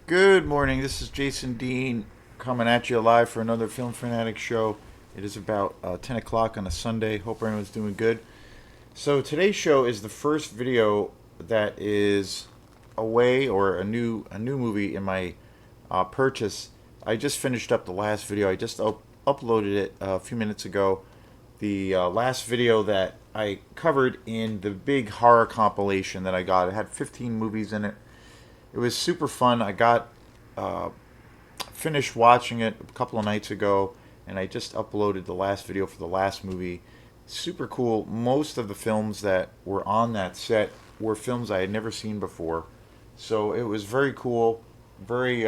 Good morning. This is Jason Dean coming at you live for another Film Fanatic show. It is about 10 o'clock on a Sunday. Hope everyone's doing good. So today's show is the first video that is away or a new movie in my purchase. I just finished up the last video. I just uploaded it a few minutes ago. The last video that I covered in the big horror compilation that I got. It had 15 movies in it. It was super fun. I got uh, finished watching it a couple of nights ago, and I just uploaded the last video for the last movie. Super cool. Most of the films that were on that set were films I had never seen before, so it was very cool, very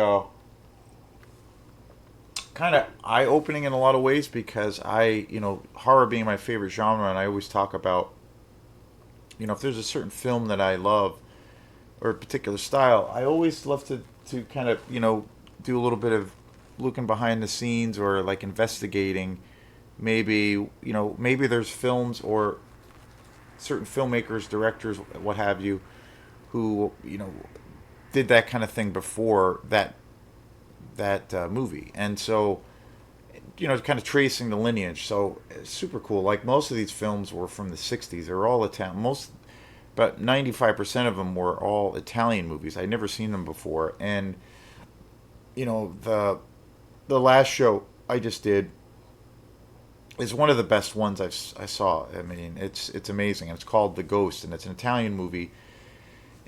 kind of eye opening in a lot of ways because horror being my favorite genre, and I always talk about, if there's a certain film that I love or a particular style, I always love to kind of do a little bit of looking behind the scenes or like investigating. Maybe there's films or certain filmmakers, directors, what have you, who did that kind of thing before that movie, and so kind of tracing the lineage. So it's super cool. Like most of these films were from the '60s. They were all Italian. But 95% of them were all Italian movies. I'd never seen them before, and the last show I just did is one of the best ones I saw. I mean, it's amazing. It's called The Ghost, and it's an Italian movie,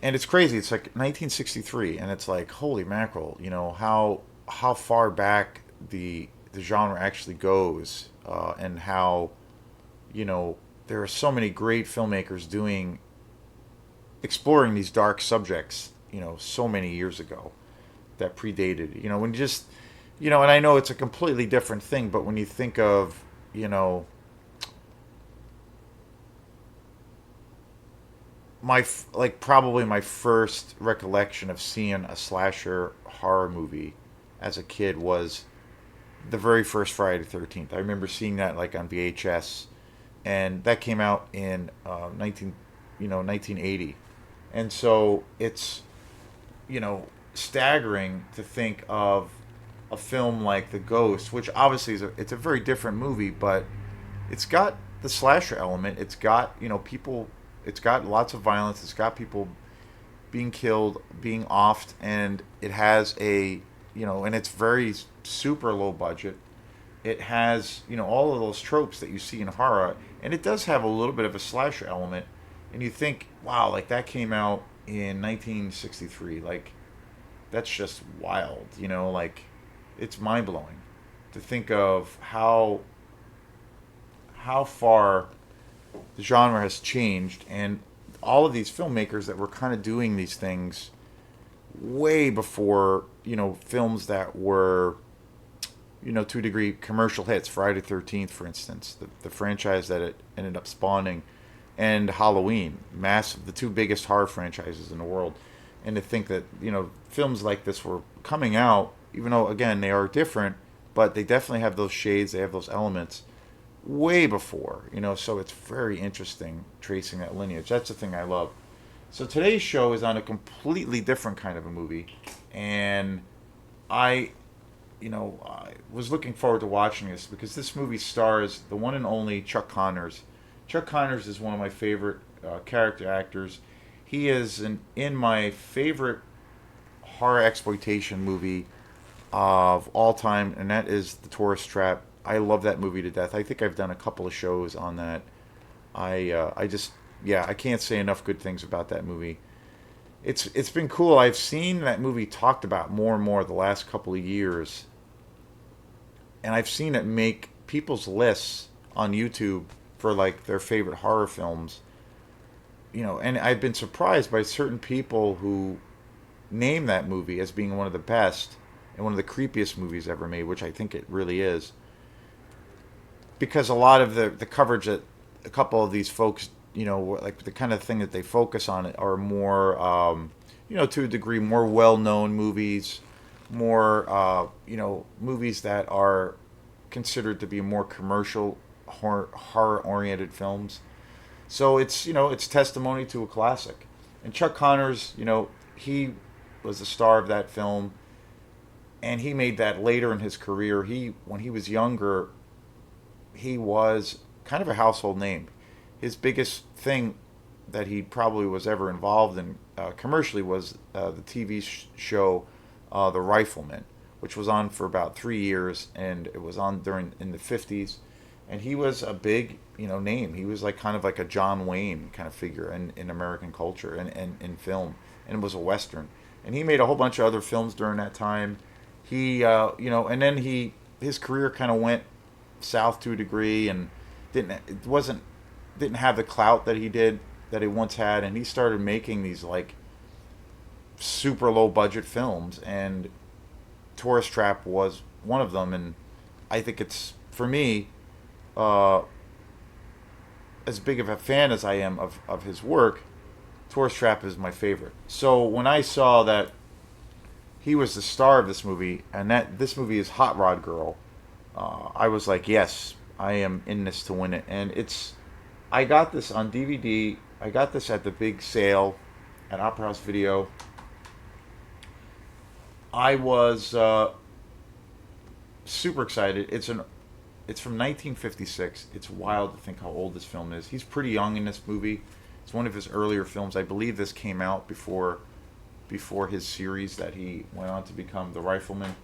and it's crazy. It's like 1963, and it's like holy mackerel. How far back the genre actually goes, and how there are so many great filmmakers doing exploring these dark subjects. So many years ago that predated. When you just and I know it's a completely different thing, but when you think of like probably my first recollection of seeing a slasher horror movie as a kid was the very first Friday the 13th. I remember seeing that like on VHS, and that came out in 1980, and so it's staggering to think of a film like The Ghost, which obviously it's a very different movie, but it's got the slasher element. It's got people. It's got lots of violence. It's got people being killed, being offed, and it has and it's very super low budget. It has all of those tropes that you see in horror, and it does have a little bit of a slasher element. And you think, wow, like that came out in 1963, like that's just wild, like it's mind blowing to think of how far the genre has changed, and all of these filmmakers that were kind of doing these things way before films that were to a degree commercial hits. Friday the 13th, for instance, the franchise that it ended up spawning, and Halloween, massive, the two biggest horror franchises in the world. And to think that films like this were coming out, even though again they are different, but they definitely have those shades, they have those elements way before. So it's very interesting tracing that lineage. That's the thing I love. So today's show is on a completely different kind of a movie, and I I was looking forward to watching this because this movie stars the one and only Chuck Connors. Chuck Connors is one of my favorite character actors. He is in my favorite horror exploitation movie of all time, and that is The Tourist Trap. I love that movie to death. I think I've done a couple of shows on that. I just yeah, I can't say enough good things about that movie. It's been cool. I've seen that movie talked about more and more the last couple of years, and I've seen it make people's lists on YouTube for like their favorite horror films. And I've been surprised by certain people who name that movie as being one of the best and one of the creepiest movies ever made, which I think it really is. Because a lot of the coverage that a couple of these folks, like the kind of thing that they focus on are more, to a degree, more well-known movies, more, movies that are considered to be more commercial horror-oriented films. So it's testimony to a classic. And Chuck Connors, he was the star of that film, and he made that later in his career. He when he was younger, he was kind of a household name. His biggest thing that he probably was ever involved in commercially was the TV show The Rifleman, which was on for about 3 years, and it was on during in the 50s. And he was a big, name. He was like kind of like a John Wayne kind of figure in American culture and in film, and it was a western. And he made a whole bunch of other films during that time. And then his career kind of went south to a degree, and didn't have the clout that he once had, and he started making these like super low budget films, and Tourist Trap was one of them. And I think it's, for me, uh, as big of a fan as I am of his work, Tourist Trap is my favorite. So when I saw that he was the star of this movie, and that this movie is Hot Rod Girl, I was like, yes, I am in this to win it. And I got this on DVD. I got this at the big sale at Opera House Video. I was super excited. It's from 1956. It's wild to think how old this film is. He's pretty young in this movie. It's one of his earlier films. I believe this came out before his series that he went on to become The Rifleman.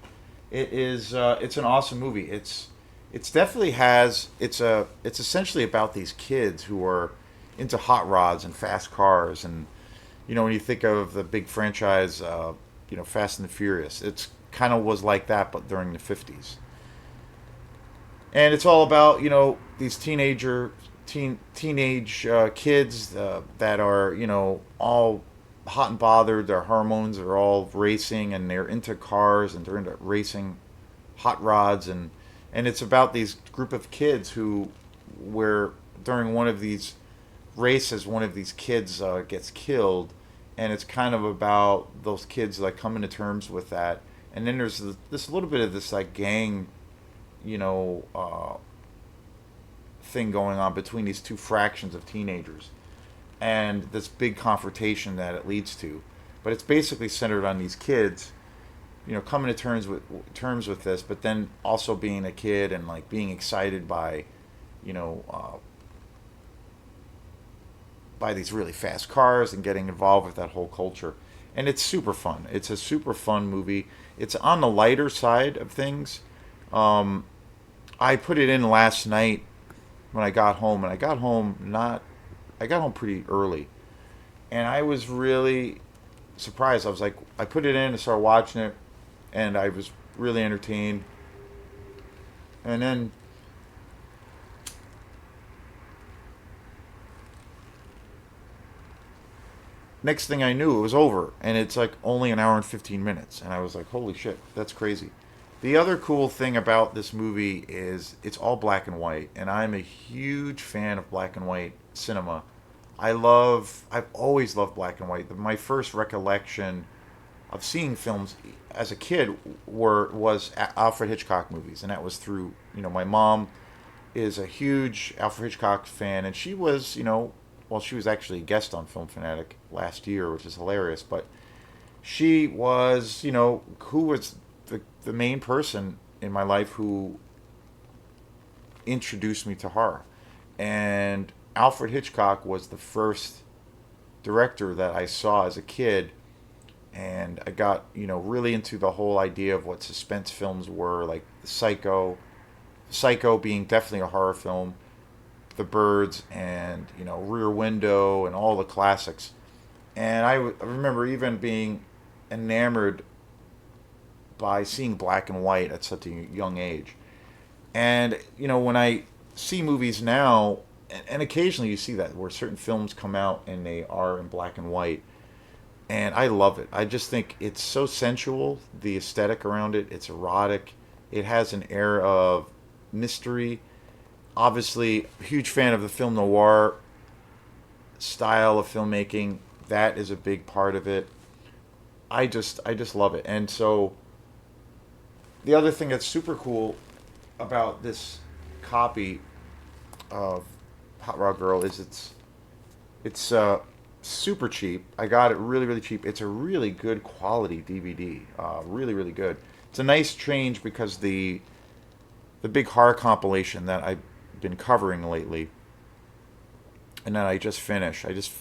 It's an awesome movie. It's definitely has it's essentially about these kids who are into hot rods and fast cars. And when you think of the big franchise, Fast and the Furious, it's kind of was like that, but during the 50s. And it's all about these teenage kids that are all hot and bothered. Their hormones are all racing, and they're into cars, and they're into racing hot rods. And it's about these group of kids who, where during one of these races, one of these kids gets killed, and it's kind of about those kids like coming to terms with that. And then there's this little bit of this like gang, you know, uh, thing going on between these two fractions of teenagers, and this big confrontation that it leads to. But it's basically centered on these kids, coming to terms with this, but then also being a kid and like being excited you know, uh, by these really fast cars and getting involved with that whole culture. And it's super fun. It's a super fun movie. It's on the lighter side of things. Um, I put it in last night when I got home, and I got home pretty early, and I was really surprised. I was like, I put it in and started watching it, and I was really entertained. And then next thing I knew, it was over, and it's like only an hour and 15 minutes, and I was like, holy shit, that's crazy. The other cool thing about this movie is it's all black and white, and I'm a huge fan of black and white cinema. I've always loved black and white. My first recollection of seeing films as a kid was Alfred Hitchcock movies, and that was through, my mom is a huge Alfred Hitchcock fan, and she was, well, she was actually a guest on Film Fanatic last year, which is hilarious. But she was, who was the main person in my life who introduced me to horror. And Alfred Hitchcock was the first director that I saw as a kid, and I got, really into the whole idea of what suspense films were, like Psycho being definitely a horror film, The Birds, and Rear Window, and all the classics. And I remember even being enamored by seeing black and white at such a young age. And when I see movies now, and occasionally you see that where certain films come out and they are in black and white, and I love it. I just think it's so sensual, the aesthetic around it. It's erotic. It has an air of mystery. Obviously, huge fan of the film noir style of filmmaking. That is a big part of it. I just love it. And so the other thing that's super cool about this copy of Hot Rod Girl is it's super cheap. I got it really, really cheap. It's a really good quality DVD. Really, really good. It's a nice change because the big horror compilation that I've been covering lately, and that I just finished. I just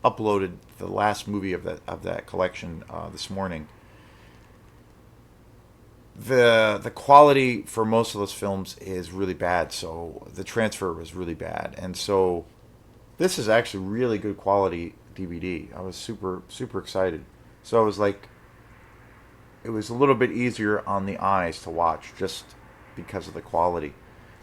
uploaded the last movie of that collection this morning. The quality for most of those films is really bad, so the transfer was really bad, and so this is actually really good quality DVD. I was super excited. So I was like, it was a little bit easier on the eyes to watch just because of the quality,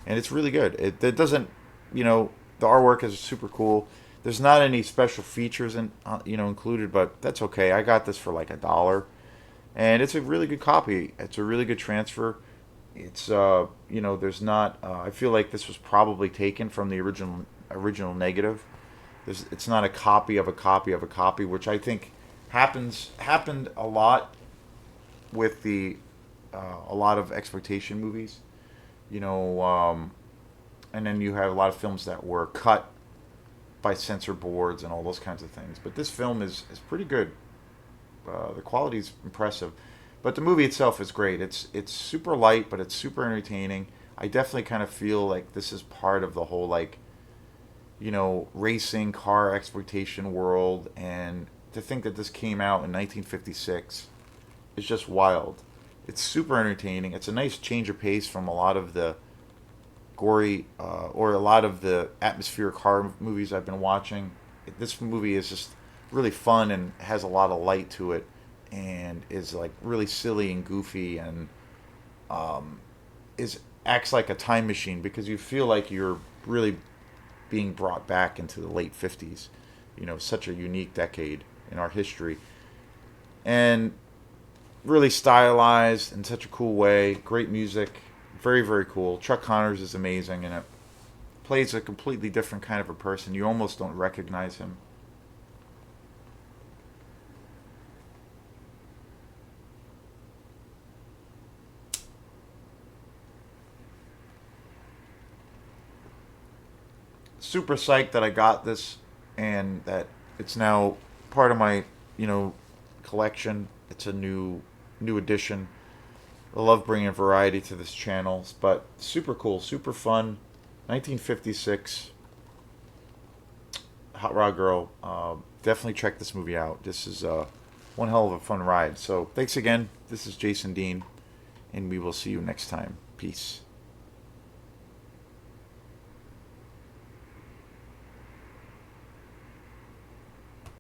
and it's really good. It doesn't, you know, the artwork is super cool. There's not any special features included, but that's okay. I got this for like $1, and it's a really good copy. It's a really good transfer. It's there's not. I feel like this was probably taken from the original negative. It's not a copy of a copy of a copy, which I think happened a lot with the a lot of exploitation movies. You know, and then you have a lot of films that were cut by censor boards and all those kinds of things. But this film is pretty good. The quality is impressive, but the movie itself is great. It's super light, but it's super entertaining. I definitely kind of feel like this is part of the whole like racing car exploitation world, and to think that this came out in 1956 is just wild. It's super entertaining. It's a nice change of pace from a lot of the gory or a lot of the atmospheric horror movies I've been watching. This movie is just really fun and has a lot of light to it, and is like really silly and goofy, and is acts like a time machine because you feel like you're really being brought back into the late 50s, such a unique decade in our history, and really stylized in such a cool way. Great music, very, very cool. Chuck Connors is amazing, and it plays a completely different kind of a person. You almost don't recognize him. Super psyched that I got this, and that it's now part of my, you know, collection. It's a new addition. I love bringing variety to this channel, but super cool, super fun. 1956 Hot Rod Girl. Definitely check this movie out. This is one hell of a fun ride. So thanks again. This is Jason Dean, and we will see you next time. Peace.